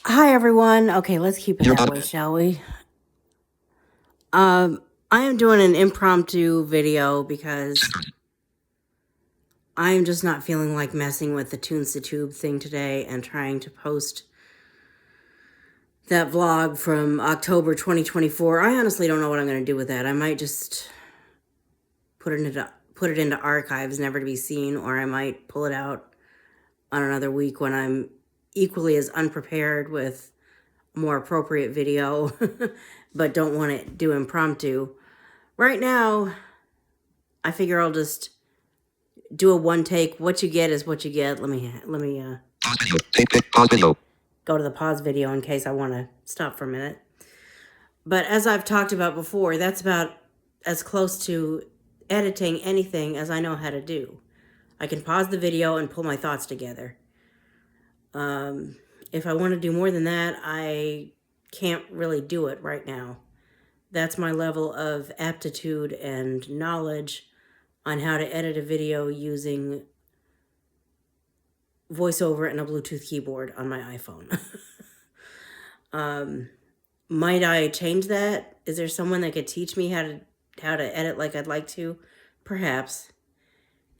Hi, everyone. Okay, let's keep it that way, shall we? I am doing an impromptu video because I'm just not feeling like messing with the Tunes to Tube thing today and trying to post that vlog from October 2024. I honestly don't know what I'm going to do with that. I might just put it into archives, never to be seen, or I might pull it out on another week when I'm equally as unprepared with a more appropriate video, but don't want to do impromptu. Right now, I figure I'll just do a one take. What you get is what you get. Let me Pause video. Go to the pause video in case I want to stop for a minute. But as I've talked about before, that's about as close to editing anything as I know how to do. I can pause the video and pull my thoughts together. If I want to do more than that, I can't really do it right now. That's my level of aptitude and knowledge on how to edit a video using VoiceOver and a Bluetooth keyboard on my iPhone. Might I change that? Is there someone that could teach me how to edit like I'd like to? Perhaps.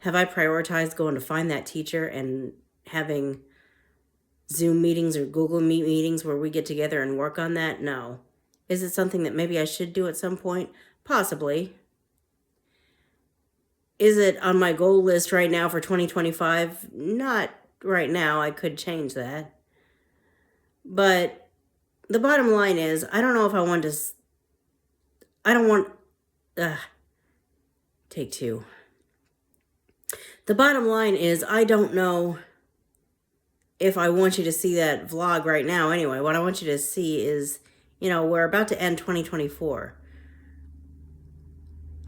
Have I prioritized going to find that teacher and having Zoom meetings or Google Meet meetings where we get together and work on that? No. Is it something that maybe I should do at some point? Possibly. Is it on my goal list right now for 2025? Not right now. I could change that. But the bottom line is, I don't know if I want to... I don't want... Take two. The bottom line is, I don't know if I want you to see that vlog right now. Anyway, what I want you to see is, we're about to end 2024.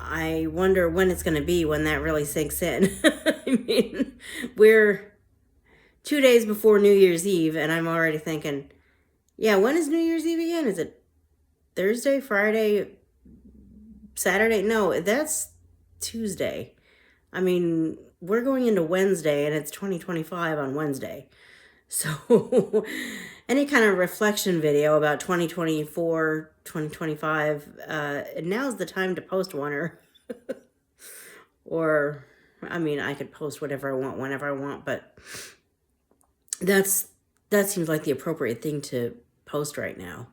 I wonder when it's going to be when that really sinks in. I mean, we're 2 days before New Year's Eve, and I'm already thinking, yeah, when is New Year's Eve again? Is it Thursday, Friday, Saturday? No, that's Tuesday. I mean, we're going into Wednesday, and it's 2025 on Wednesday. So any kind of reflection video about 2024, 2025, now's the time to post one, or I mean, I could post whatever I want, whenever I want, but that seems like the appropriate thing to post right now.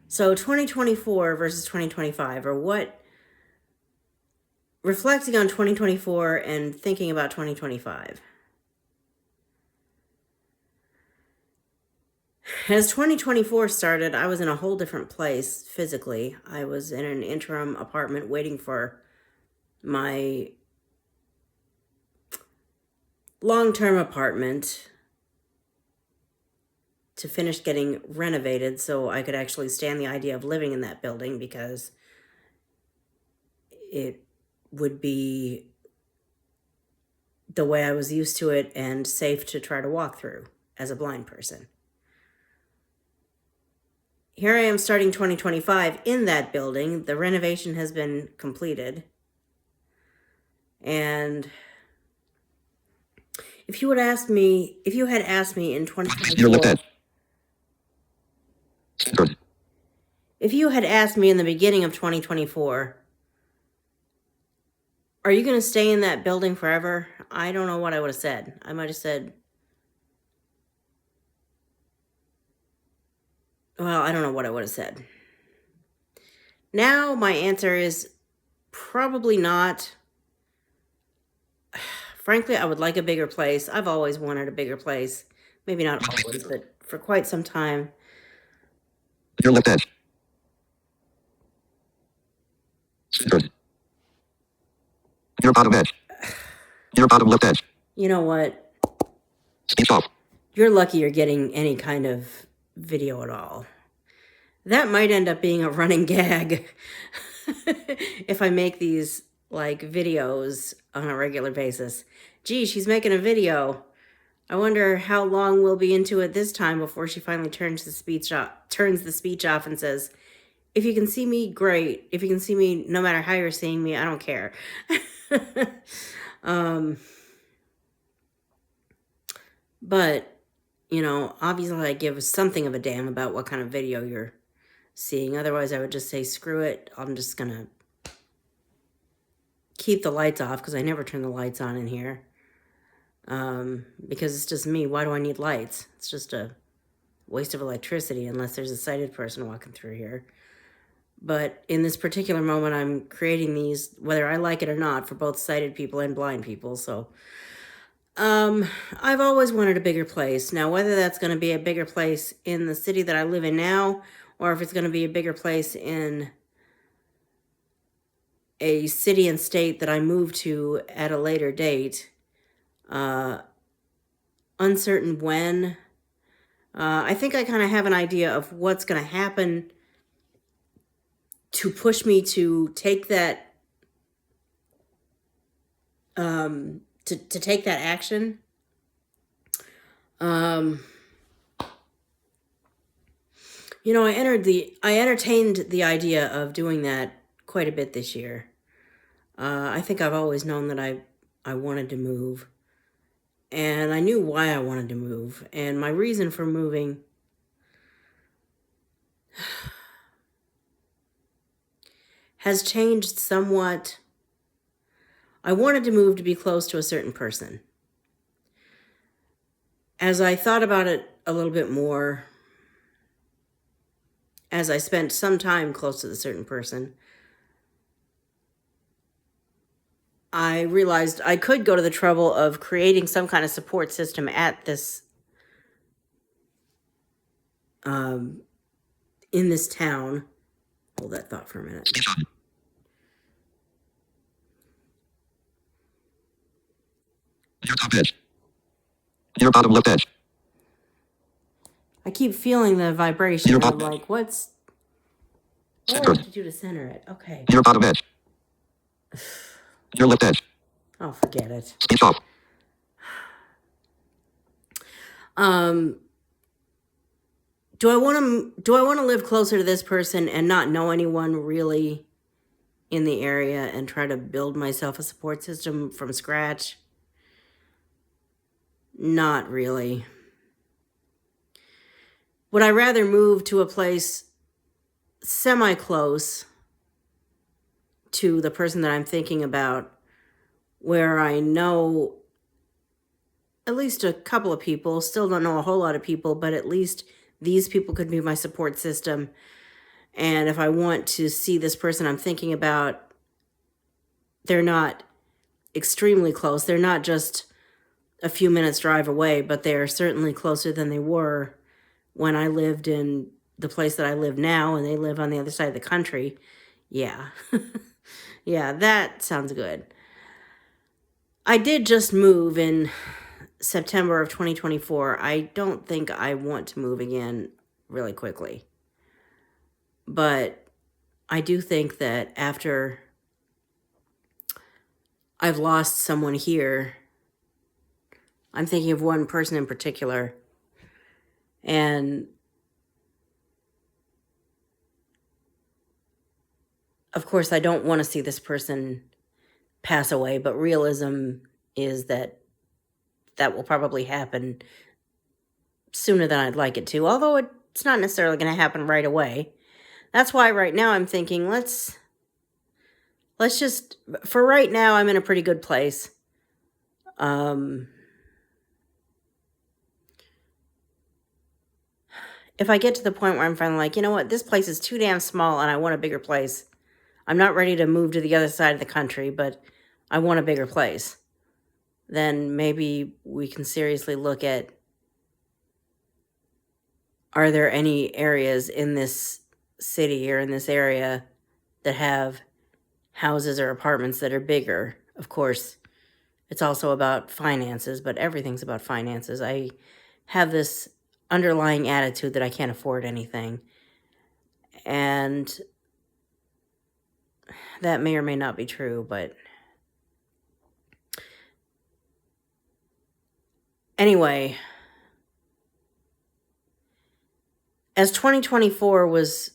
So 2024 versus 2025, or what, reflecting on 2024 and thinking about 2025. As 2024 started, I was in a whole different place physically. I was in an interim apartment waiting for my long-term apartment to finish getting renovated so I could actually stand the idea of living in that building, because it would be the way I was used to it and safe to try to walk through as a blind person. Here I am starting 2025 in that building. The renovation has been completed. And if you had asked me in 2024, if you had asked me in the beginning of 2024, are you going to stay in that building forever? I don't know what I would have said. I might have said, well, I don't know what I would have said. Now my answer is probably not. Frankly, I would like a bigger place. I've always wanted a bigger place. Maybe not always, but for quite some time. Your left edge. Your bottom edge. Your bottom left edge. You know what? Speech off. You're lucky you're getting any kind of video at all. That might end up being a running gag if I make these like videos on a regular basis. Gee, she's making a video. I wonder how long we'll be into it this time before she finally turns the speech off and says, if you can see me, great. If you can see me, no matter how you're seeing me, I don't care. But, you know, obviously I give something of a damn about what kind of video you're seeing. Otherwise, I would just say, screw it. I'm just going to keep the lights off because I never turn the lights on in here. Because it's just me. Why do I need lights? It's just a waste of electricity unless there's a sighted person walking through here. But in this particular moment, I'm creating these, whether I like it or not, for both sighted people and blind people. So I've always wanted a bigger place. Now, whether that's going to be a bigger place in the city that I live in now, or if it's going to be a bigger place in a city and state that I move to at a later date, uncertain when. I think I kind of have an idea of what's going to happen to push me to take that, to take that action. You know, I entertained the idea of doing that quite a bit this year. I think I've always known that I wanted to move. And I knew why I wanted to move. And my reason for moving has changed somewhat. I wanted to move to be close to a certain person. As I thought about it a little bit more, as I spent some time close to the certain person, I realized I could go to the trouble of creating some kind of support system at this, in this town. Hold that thought for a minute. Near top edge. Near bottom left edge. I keep feeling the vibration. Near And I'm bottom. like, what do I Center. have to do to center it? Okay. Near bottom edge. Near left edge. Oh, forget it. Speech off. Do I want to live closer to this person and not know anyone really in the area and try to build myself a support system from scratch? Not really. Would I rather move to a place semi-close to the person that I'm thinking about, where I know at least a couple of people, still don't know a whole lot of people, but at least these people could be my support system. And if I want to see this person I'm thinking about, they're not extremely close. They're not just a few minutes drive away, but they're certainly closer than they were when I lived in the place that I live now, and they live on the other side of the country. Yeah. Yeah, that sounds good. I did just move in September of 2024. I don't think I want to move again really quickly. But I do think that after I've lost someone here, I'm thinking of one person in particular, and of course I don't want to see this person pass away, but realism is that that will probably happen sooner than I'd like it to, although it's not necessarily going to happen right away. That's why right now I'm thinking, let's just, for right now, I'm in a pretty good place. If I get to the point where I'm finally like, you know what, this place is too damn small and I want a bigger place. I'm not ready to move to the other side of the country, but I want a bigger place. Then maybe we can seriously look at, are there any areas in this city or in this area that have houses or apartments that are bigger? Of course, it's also about finances, but everything's about finances. I have this underlying attitude that I can't afford anything. And that may or may not be true, but anyway, as 2024 was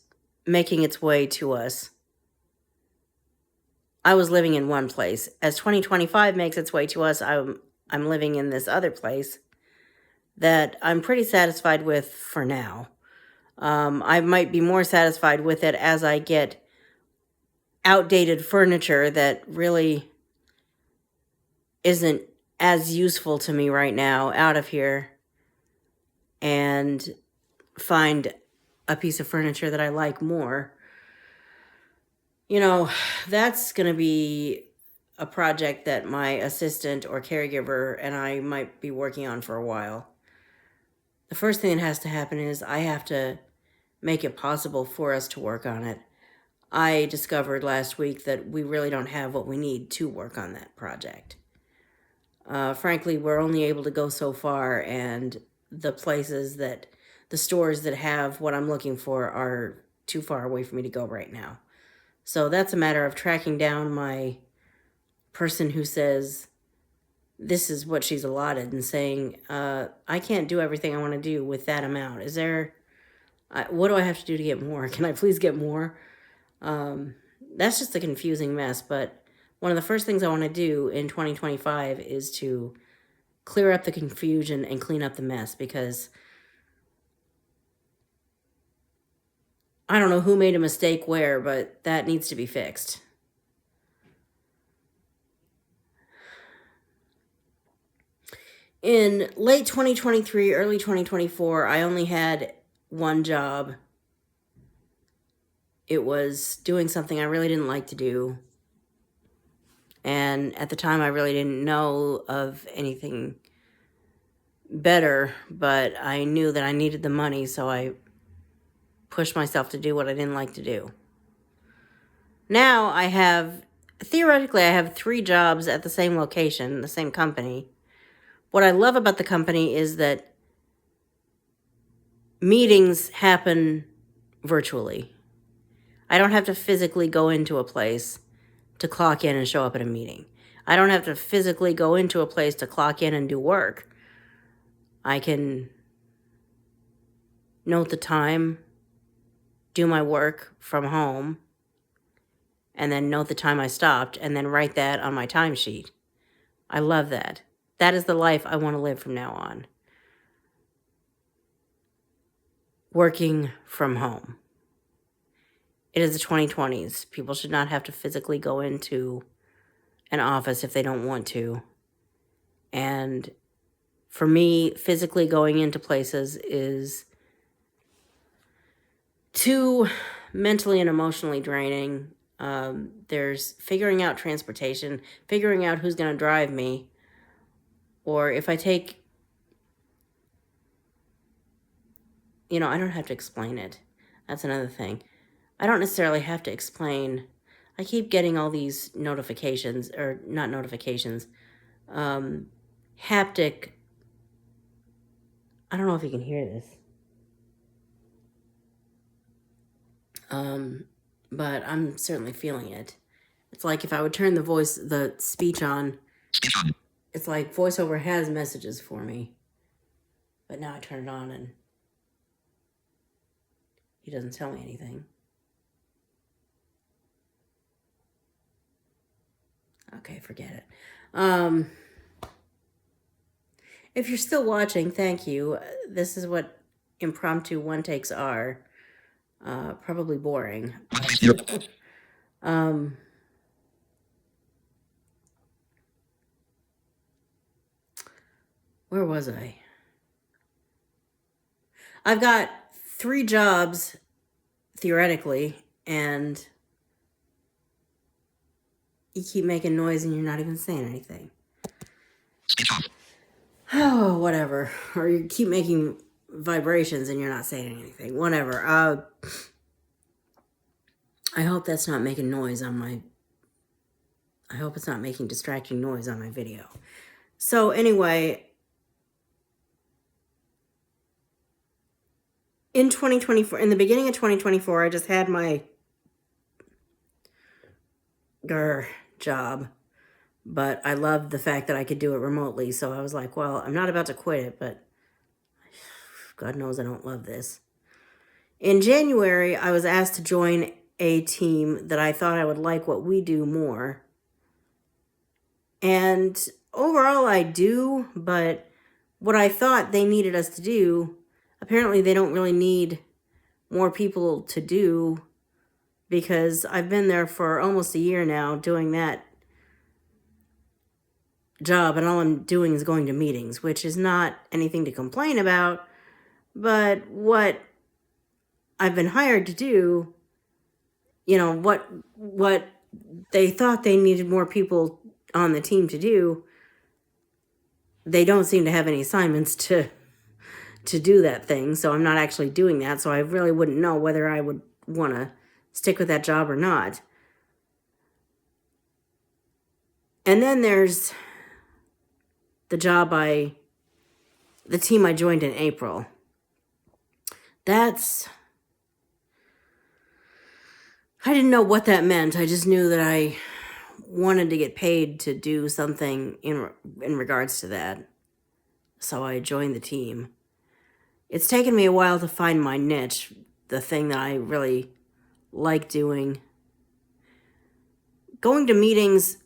making its way to us, I was living in one place. As 2025 makes its way to us, I'm living in this other place that I'm pretty satisfied with for now. I might be more satisfied with it as I get outdated furniture that really isn't as useful to me right now out of here and find a piece of furniture that I like more. You know, that's going to be a project that my assistant or caregiver and I might be working on for a while. The first thing that has to happen is I have to make it possible for us to work on it. I discovered last week that we really don't have what we need to work on that project. Frankly, we're only able to go so far, and the stores that have what I'm looking for are too far away for me to go right now. So that's a matter of tracking down my person who says this is what she's allotted and saying, I can't do everything I want to do with that amount. What do I have to do to get more? Can I please get more? That's just a confusing mess, but one of the first things I want to do in 2025 is to clear up the confusion and clean up the mess, because I don't know who made a mistake where, but that needs to be fixed. In late 2023, early 2024, I only had one job. It was doing something I really didn't like to do. And at the time, I really didn't know of anything better, but I knew that I needed the money, so I pushed myself to do what I didn't like to do. Now theoretically, I have 3 jobs at the same location, the same company. What I love about the company is that meetings happen virtually. I don't have to physically go into a place to clock in and show up at a meeting. I don't have to physically go into a place to clock in and do work. I can note the time, do my work from home, and then note the time I stopped, and then write that on my timesheet. I love that. That is the life I want to live from now on. Working from home. It is the 2020s. People should not have to physically go into an office if they don't want to. And for me, physically going into places is too mentally and emotionally draining. There's figuring out transportation, figuring out who's going to drive me, or if I take, I don't have to explain it. That's another thing. I don't necessarily have to explain. I keep getting all these notifications, or not notifications, haptic. I don't know if you can hear this. But I'm certainly feeling it. It's like if I would turn the speech on, it's like VoiceOver has messages for me. But now I turn it on and he doesn't tell me anything. Okay, forget it. If you're still watching, thank you. This is what impromptu one takes are. Probably boring. Where was I? I've got 3 jobs, theoretically, and you keep making noise and you're not even saying anything. Oh, whatever. Or you keep making vibrations and you're not saying anything. Whatever. I hope that's not making noise on my... I hope it's not making distracting noise on my video. So anyway, in 2024, in the beginning of 2024, I just had my job, but I loved the fact that I could do it remotely. So I was like, well, I'm not about to quit it, but God knows I don't love this. In January, I was asked to join a team that I thought I would like what we do more. And overall I do, but what I thought they needed us to do, apparently they don't really need more people to do, because I've been there for almost a year now doing that job, and all I'm doing is going to meetings, which is not anything to complain about, but what I've been hired to do, what they thought they needed more people on the team to do, they don't seem to have any assignments to do that thing, so I'm not actually doing that, so I really wouldn't know whether I would want to stick with that job or not. And then there's the team I joined in April. I didn't know what that meant. I just knew that I wanted to get paid to do something in regards to that. So I joined the team. It's taken me a while to find my niche, the thing that I really like doing. Going to meetings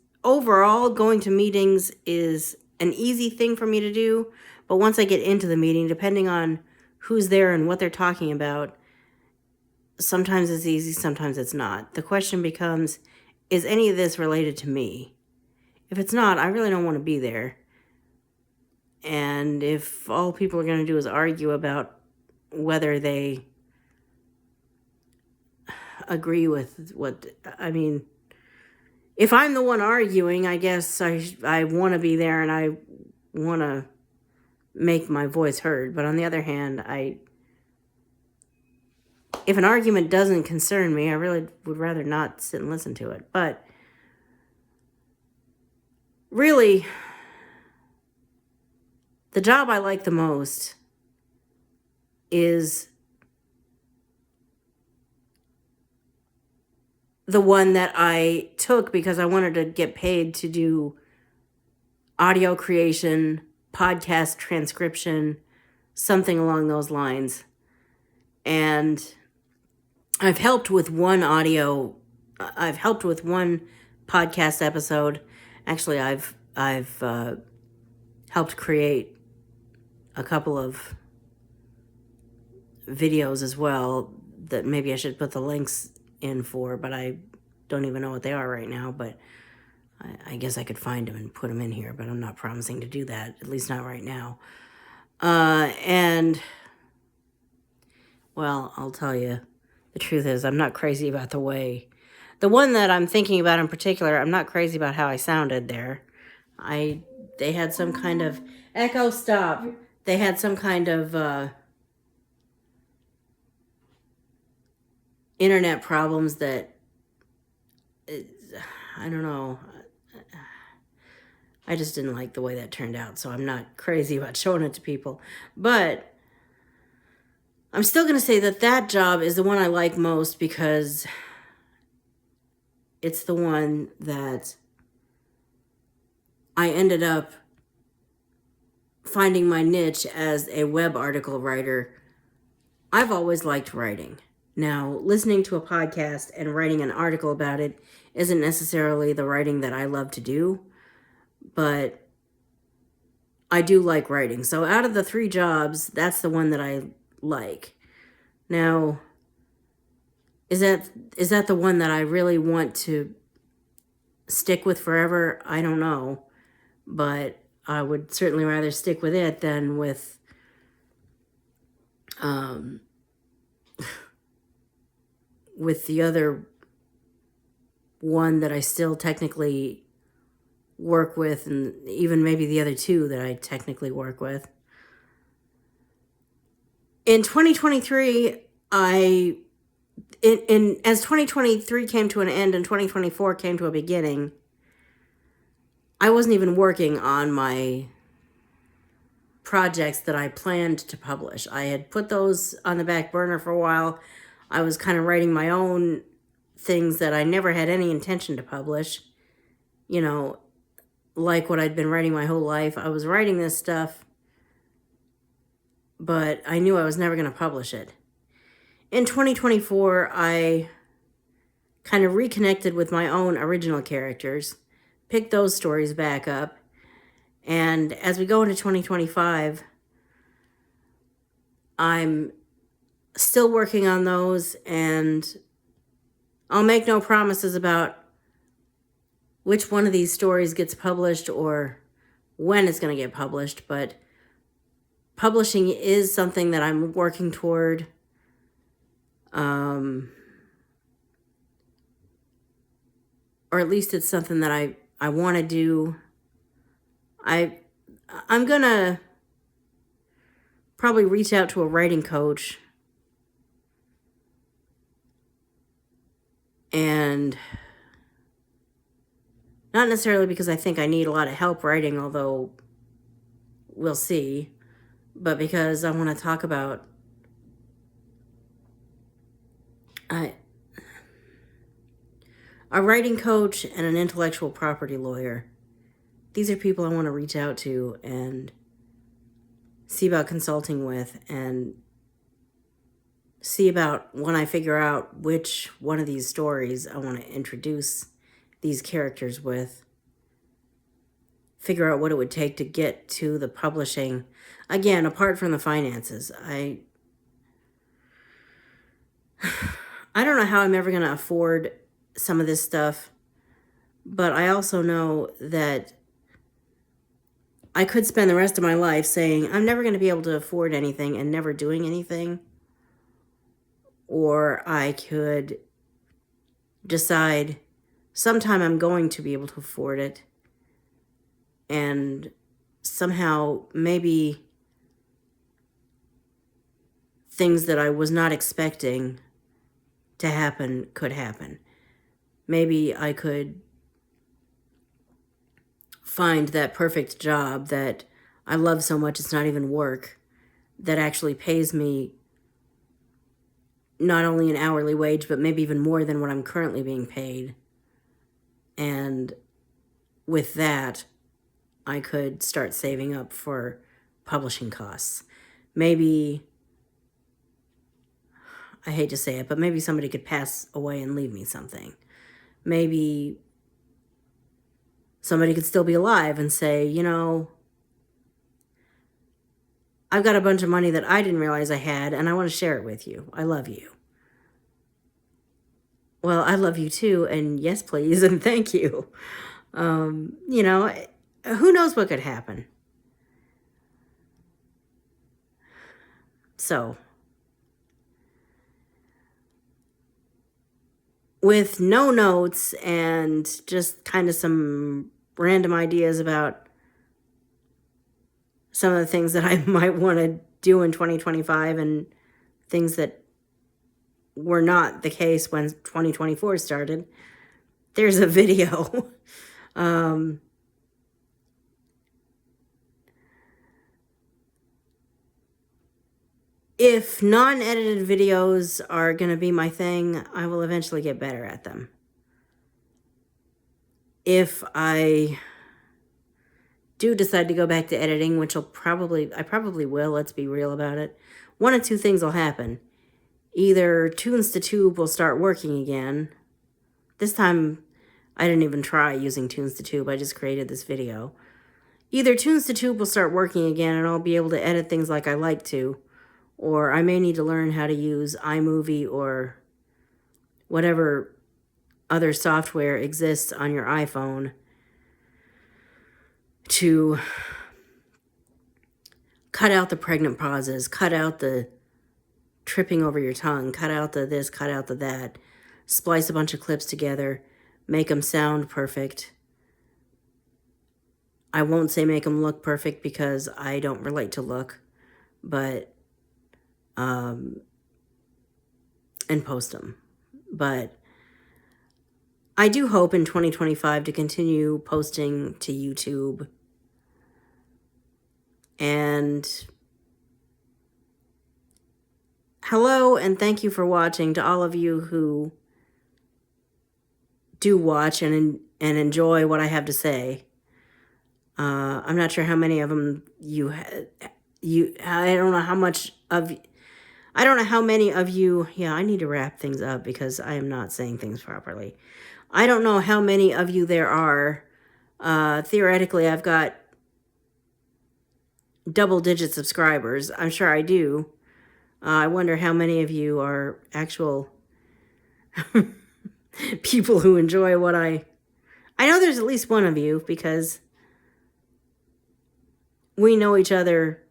is an easy thing for me to do, but once I get into the meeting, depending on who's there and what they're talking about, sometimes it's easy, sometimes it's not. The question becomes, is any of this related to me? If it's not, I really don't want to be there. And if all people are going to do is argue about whether they agree with if I'm the one arguing, I guess I want to be there and I want to make my voice heard. But on the other hand, if an argument doesn't concern me, I really would rather not sit and listen to it. But really, the job I like the most is the one that I took because I wanted to get paid to do audio creation, podcast transcription, something along those lines. And I've helped with one podcast episode. Actually, I've helped create a couple of videos as well that maybe I should put the links in for, but I don't even know what they are right now, but I guess I could find them and put them in here, but I'm not promising to do that, at least not right now. And, well, I'll tell you, the truth is I'm not crazy about the one that I'm thinking about in particular, I'm not crazy about how I sounded there. They had some kind of, echo, stop. They had some kind of internet problems that, I don't know. I just didn't like the way that turned out, so I'm not crazy about showing it to people. But I'm still going to say that job is the one I like most because it's the one that I ended up finding my niche as a web article writer. I've always liked writing. Now, listening to a podcast and writing an article about it isn't necessarily the writing that I love to do, but I do like writing. So out of the 3 jobs, that's the one that I like. Now, is that the one that I really want to stick with forever? I don't know, but I would certainly rather stick with it than with with the other one that I still technically work with, and even maybe the other 2 that I technically work with. In 2023, as 2023 came to an end and 2024 came to a beginning, I wasn't even working on my projects that I planned to publish. I had put those on the back burner for a while. I was kind of writing my own things that I never had any intention to publish. Like what I'd been writing my whole life. I was writing this stuff, but I knew I was never going to publish it. In 2024, I kind of reconnected with my own original characters, picked those stories back up, And as we go into 2025, I'm still working on those, and I'll make no promises about which one of these stories gets published or when it's going to get published, but publishing is something that I'm working toward. Or at least it's something that I want to do. I'm going to probably reach out to a writing coach and not necessarily because I think I need a lot of help writing, although we'll see, but because I want to talk about a writing coach and an intellectual property lawyer. These are people I want to reach out to and see about consulting with, and see about when I figure out which one of these stories I want to introduce these characters with, figure out what it would take to get to the publishing. Again, apart from the finances, I don't know how I'm ever going to afford some of this stuff, but I also know that I could spend the rest of my life saying I'm never going to be able to afford anything and never doing anything. Or I could decide sometime I'm going to be able to afford it, and somehow maybe things that I was not expecting to happen could happen. Maybe I could find that perfect job that I love so much it's not even work, that actually pays me not only an hourly wage, but maybe even more than what I'm currently being paid. And with that, I could start saving up for publishing costs. Maybe, I hate to say it, but maybe somebody could pass away and leave me something. Maybe somebody could still be alive and say, you know, I've got a bunch of money that I didn't realize I had, and I want to share it with you. I love you. Well, I love you too, and yes, please, and thank you. You know, who knows what could happen? So, with no notes and just kind of some random ideas about some of the things that I might want to do in 2025 and things that were not the case when 2024 started, there's a video. If non-edited videos are going to be my thing, I will eventually get better at them. If I do decide to go back to editing, which I probably will, let's be real about it, one of two things will happen. Either Tunes to Tube will start working again. This time, I didn't even try using Tunes to Tube. I just created this video. Either Tunes to Tube will start working again and I'll be able to edit things like I like to, or I may need to learn how to use iMovie or whatever other software exists on your iPhone to cut out the pregnant pauses, cut out the tripping over your tongue, cut out the this, cut out the that, splice a bunch of clips together, make them sound perfect. I won't say make them look perfect because I don't relate to look, but and post them. But I do hope in 2025 to continue posting to YouTube. And hello and thank you for watching to all of you who do watch and enjoy what I have to say. I'm not sure how many of them I don't know how many of you, yeah, I need to wrap things up because I am not saying things properly. I don't know how many of you there are. Theoretically, I've got double-digit subscribers. I'm sure I do. I wonder how many of you are actual people who enjoy what I know there's at least one of you, because we know each other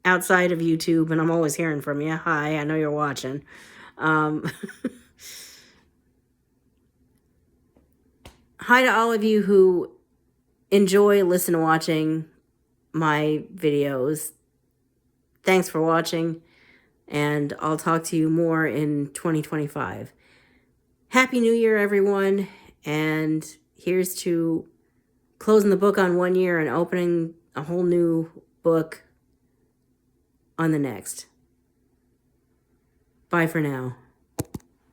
outside of YouTube, and I'm always hearing from you. Hi, I know you're watching. Hi to all of you who enjoy watching my videos. Thanks for watching, and I'll talk to you more in 2025. Happy New Year, everyone, and here's to closing the book on 1 year and opening a whole new book on the next. Bye for now.